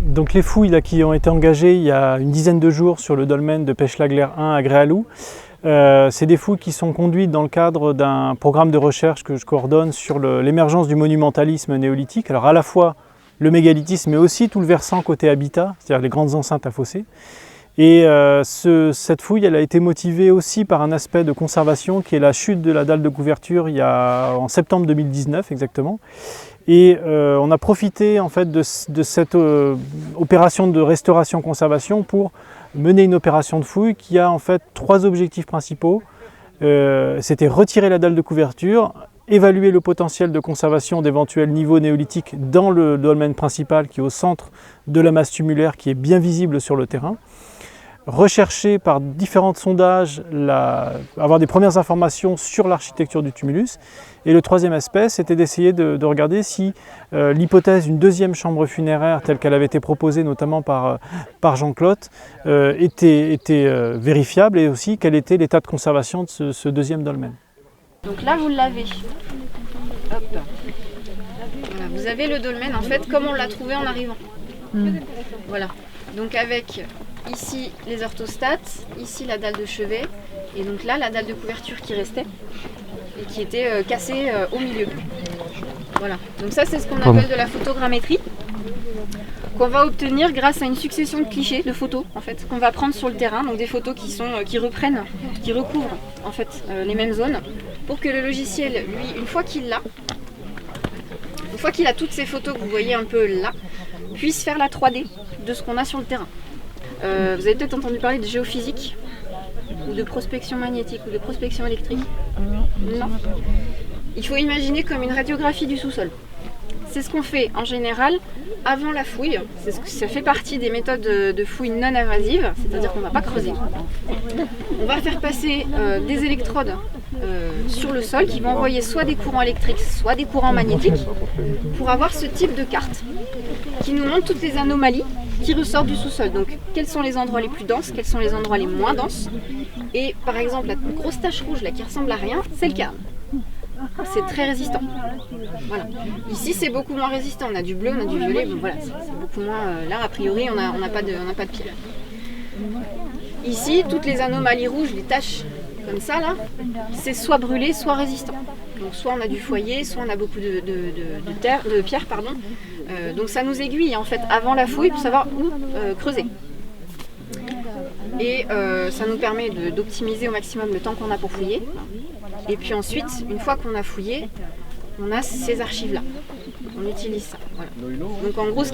Donc les fouilles là, qui ont été engagées il y a une dizaine de jours sur le dolmen de Pêche-la-Glaire 1 à Gréalou, c'est des fouilles qui sont conduites dans le cadre d'un programme de recherche que je coordonne sur l'émergence du monumentalisme néolithique. Alors à la fois le mégalithisme mais aussi tout le versant côté habitat, c'est-à-dire les grandes enceintes à fossés. Et cette fouille elle a été motivée aussi par un aspect de conservation qui est la chute de la dalle de couverture en septembre 2019 exactement. Et on a profité en fait de cette opération de restauration-conservation pour mener une opération de fouille qui a en fait 3 objectifs principaux. C'était retirer la dalle de couverture, évaluer le potentiel de conservation d'éventuels niveaux néolithiques dans le dolmen principal qui est au centre de la masse tumulaire qui est bien visible sur le terrain. Rechercher par différents sondages, avoir des premières informations sur l'architecture du tumulus. Et le troisième aspect, c'était d'essayer de regarder si l'hypothèse d'une deuxième chambre funéraire, telle qu'elle avait été proposée notamment par Jean Clotte, était vérifiable et aussi quel était l'état de conservation de ce deuxième dolmen. Donc là, vous l'avez. Hop. Voilà, vous avez le dolmen en fait comme on l'a trouvé en arrivant. Voilà. Donc avec ici les orthostates, ici la dalle de chevet, et donc là la dalle de couverture qui restait et qui était cassée au milieu. Voilà, donc ça c'est ce qu'on appelle de la photogrammétrie, qu'on va obtenir grâce à une succession de clichés, de photos en fait, qu'on va prendre sur le terrain, donc des photos qui recouvrent en fait les mêmes zones, pour que le logiciel, lui, une fois qu'il a toutes ces photos que vous voyez un peu là, puisse faire la 3D de ce qu'on a sur le terrain. Vous avez peut-être entendu parler de géophysique ou de prospection magnétique ou de prospection électrique. Non. Il faut imaginer comme une radiographie du sous-sol. C'est ce qu'on fait en général avant la fouille. Ça fait partie des méthodes de fouille non invasives, c'est-à-dire qu'on ne va pas creuser. On va faire passer des électrodes sur le sol qui vont envoyer soit des courants électriques, soit des courants magnétiques pour avoir ce type de carte qui nous montre toutes les anomalies qui ressortent du sous-sol. Donc quels sont les endroits les plus denses, quels sont les endroits les moins denses. Et par exemple la grosse tache rouge là qui ressemble à rien, c'est le cairn. C'est très résistant. Voilà. Ici c'est beaucoup moins résistant, on a du bleu, on a du violet, bon voilà, c'est beaucoup moins. Là a priori on n'a pas de pierre. Ici toutes les anomalies rouges, les taches comme ça là, c'est soit brûlé, soit résistant. Donc soit on a du foyer, soit on a beaucoup de pierre, pardon. Donc ça nous aiguille en fait avant la fouille pour savoir où creuser. Et ça nous permet d'optimiser au maximum le temps qu'on a pour fouiller. Et puis ensuite, une fois qu'on a fouillé, on a ces archives-là. On utilise ça. Voilà. Donc en gros, ce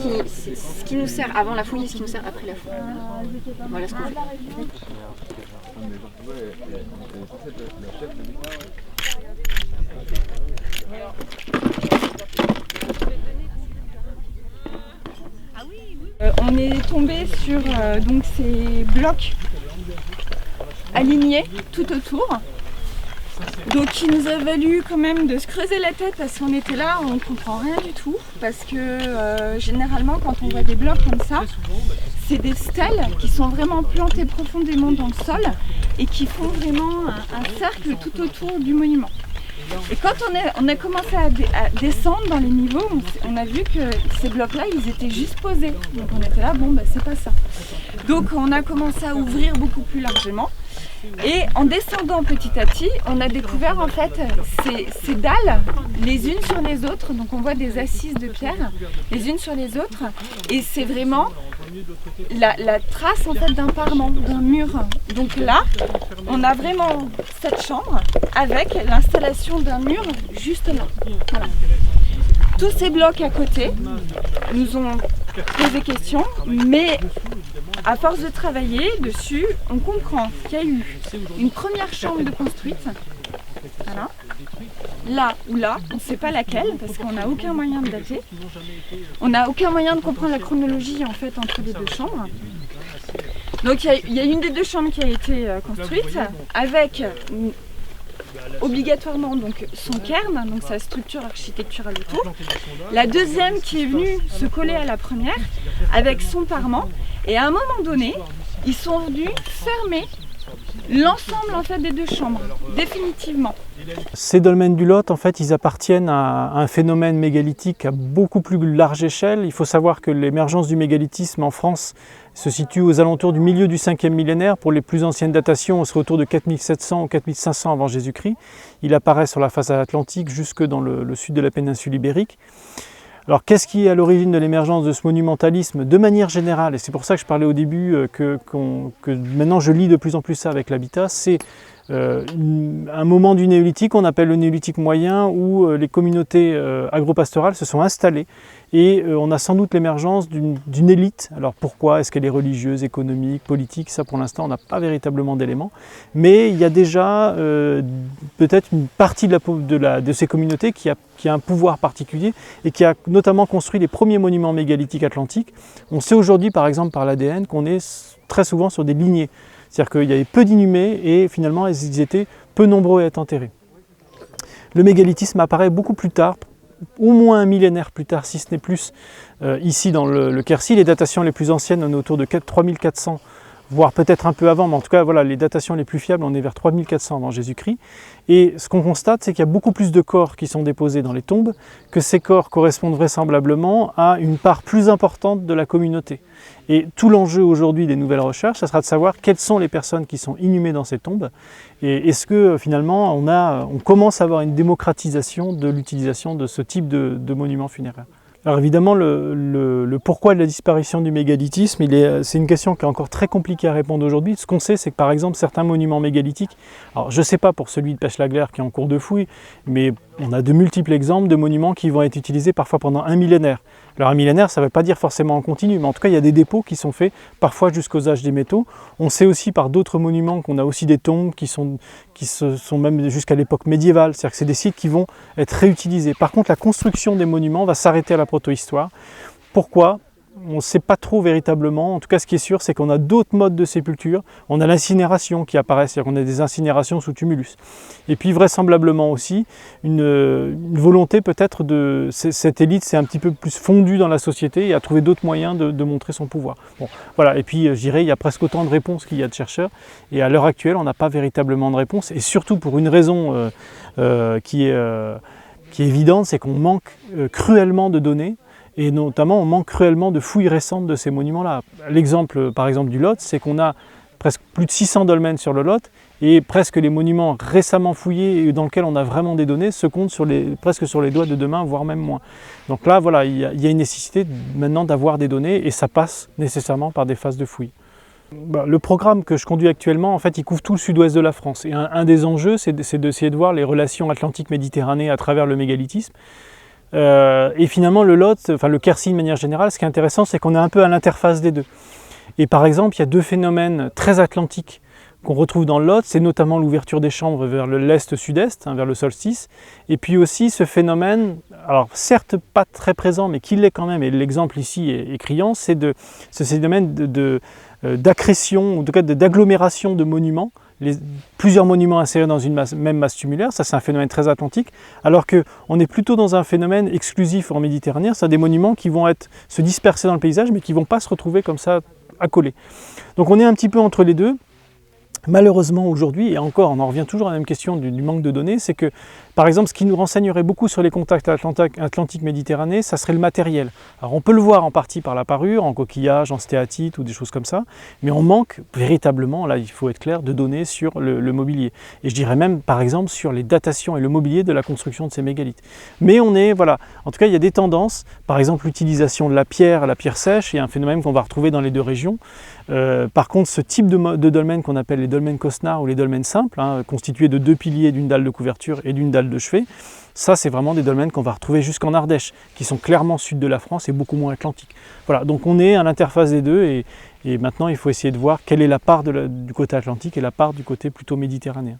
qui nous sert avant la fouille et ce qui nous sert après la fouille. Voilà ce qu'on fait. On est tombé sur donc ces blocs alignés tout autour. Donc il nous a valu quand même de se creuser la tête parce qu'on était là, on ne comprend rien du tout. Parce que généralement quand on voit des blocs comme ça, c'est des stèles qui sont vraiment plantées profondément dans le sol et qui font vraiment un cercle tout autour du monument. Et quand on a commencé à descendre dans les niveaux, on a vu que ces blocs-là, ils étaient juste posés. Donc on était là, bon bah c'est pas ça. Donc on a commencé à ouvrir beaucoup plus largement. Et en descendant petit à petit, on a découvert en fait ces dalles les unes sur les autres. Donc on voit des assises de pierre les unes sur les autres. Et c'est vraiment la trace en fait d'un parement, d'un mur. Donc là, on a vraiment cette chambre avec l'installation d'un mur juste là. Voilà. Tous ces blocs à côté nous ont posé question, mais à force de travailler dessus, on comprend qu'il y a eu une première chambre de construite, voilà, là ou là, on ne sait pas laquelle, parce qu'on n'a aucun moyen de dater. On n'a aucun moyen de comprendre la chronologie en fait entre les deux chambres. Donc il y a une des deux chambres qui a été construite avec obligatoirement donc son cairn, donc sa structure architecturale autour. La deuxième qui est venue se coller à la première avec son parement. Et à un moment donné, ils sont venus fermer l'ensemble en fait des deux chambres, définitivement. Ces dolmens du Lot, en fait, ils appartiennent à un phénomène mégalithique à beaucoup plus large échelle. Il faut savoir que l'émergence du mégalithisme en France se situe aux alentours du milieu du 5e millénaire. Pour les plus anciennes datations, on serait autour de 4700 ou 4500 avant Jésus-Christ. Il apparaît sur la façade atlantique jusque dans le sud de la péninsule ibérique. Alors qu'est-ce qui est à l'origine de l'émergence de ce monumentalisme de manière générale, et c'est pour ça que je parlais au début que maintenant je lis de plus en plus ça avec l'habitat, c'est un moment du néolithique, on appelle le néolithique moyen, où les communautés agropastorales se sont installées et on a sans doute l'émergence d'une élite. Alors pourquoi? Est-ce qu'elle est religieuse, économique, politique? Ça pour l'instant on n'a pas véritablement d'éléments, mais il y a déjà peut-être une partie de ces communautés qui a un pouvoir particulier et qui a notamment construit les premiers monuments mégalithiques atlantiques. On sait aujourd'hui par exemple par l'ADN qu'on est très souvent sur des lignées. C'est-à-dire qu'il y avait peu d'inhumés et finalement ils étaient peu nombreux à être enterrés. Le mégalithisme apparaît beaucoup plus tard, au moins un millénaire plus tard, si ce n'est plus, ici dans le Quercy. Les datations les plus anciennes, on est autour de 3400, voire peut-être un peu avant, mais en tout cas voilà, les datations les plus fiables, on est vers 3400 avant Jésus-Christ. Et ce qu'on constate, c'est qu'il y a beaucoup plus de corps qui sont déposés dans les tombes, que ces corps correspondent vraisemblablement à une part plus importante de la communauté. Et tout l'enjeu aujourd'hui des nouvelles recherches, ça sera de savoir quelles sont les personnes qui sont inhumées dans ces tombes, et est-ce que finalement on commence à avoir une démocratisation de l'utilisation de ce type de monuments funéraires. Alors évidemment, le pourquoi de la disparition du mégalithisme, c'est une question qui est encore très compliquée à répondre aujourd'hui. Ce qu'on sait, c'est que par exemple, certains monuments mégalithiques, alors je ne sais pas pour celui de Pech-la-Glère qui est en cours de fouille, mais on a de multiples exemples de monuments qui vont être utilisés parfois pendant un millénaire. Alors un millénaire, ça ne veut pas dire forcément en continu, mais en tout cas, il y a des dépôts qui sont faits parfois jusqu'aux âges des métaux. On sait aussi par d'autres monuments qu'on a aussi des tombes qui sont même jusqu'à l'époque médiévale, c'est-à-dire que c'est des sites qui vont être réutilisés. Par contre, la construction des monuments va s'arrêter à la protohistoire. Pourquoi ? On ne sait pas trop véritablement. En tout cas, ce qui est sûr, c'est qu'on a d'autres modes de sépulture. On a l'incinération qui apparaît, c'est-à-dire qu'on a des incinérations sous tumulus. Et puis vraisemblablement aussi une volonté peut-être de... Cette élite s'est un petit peu plus fondue dans la société et a trouvé d'autres moyens de montrer son pouvoir. Bon, voilà. Et puis je dirais, il y a presque autant de réponses qu'il y a de chercheurs. Et à l'heure actuelle, on n'a pas véritablement de réponse. Et surtout pour une raison qui est évidente, c'est qu'on manque cruellement de données. Et notamment, on manque cruellement de fouilles récentes de ces monuments-là. L'exemple, par exemple, du Lot, c'est qu'on a presque plus de 600 dolmens sur le Lot, et presque les monuments récemment fouillés et dans lesquels on a vraiment des données se comptent presque sur les doigts de deux mains, voire même moins. Donc là, voilà, il y a une nécessité maintenant d'avoir des données, et ça passe nécessairement par des phases de fouilles. Le programme que je conduis actuellement, en fait, il couvre tout le sud-ouest de la France. Et un des enjeux, c'est d'essayer de voir les relations Atlantique-Méditerranée à travers le mégalithisme. Et finalement le Lot, enfin le Quercy de manière générale, ce qui est intéressant, c'est qu'on est un peu à l'interface des deux. Et par exemple, il y a deux phénomènes très atlantiques qu'on retrouve dans le Lot, c'est notamment l'ouverture des chambres vers l'est-sud-est, vers le solstice, et puis aussi ce phénomène, alors certes pas très présent, mais qui l'est quand même, et l'exemple ici est criant, c'est ce phénomène d'accrétion, ou en tout cas d'agglomération de monuments, plusieurs monuments insérés dans une même masse tumulaire, ça c'est un phénomène très atlantique, alors qu'on est plutôt dans un phénomène exclusif en Méditerranée, c'est des monuments qui vont se disperser dans le paysage, mais qui ne vont pas se retrouver comme ça accolés. Donc on est un petit peu entre les deux. Malheureusement aujourd'hui, et encore on en revient toujours à la même question du manque de données, c'est que par exemple ce qui nous renseignerait beaucoup sur les contacts Atlantique-Méditerranée, ça serait le matériel. Alors on peut le voir en partie par la parure, en coquillage, en stéatite ou des choses comme ça, mais on manque véritablement, là il faut être clair, de données sur le mobilier. Et je dirais même par exemple sur les datations et le mobilier de la construction de ces mégalithes. Mais on est, voilà, en tout cas il y a des tendances, par exemple l'utilisation de la pierre sèche, il y a un phénomène qu'on va retrouver dans les deux régions. Par contre ce type de dolmen qu'on appelle les dolmens Cosnard ou les dolmens simples, constitués de deux piliers, d'une dalle de couverture et d'une dalle de chevet, ça c'est vraiment des dolmens qu'on va retrouver jusqu'en Ardèche, qui sont clairement sud de la France et beaucoup moins atlantiques. Voilà, donc on est à l'interface des deux et maintenant il faut essayer de voir quelle est la part du côté atlantique et la part du côté plutôt méditerranéen.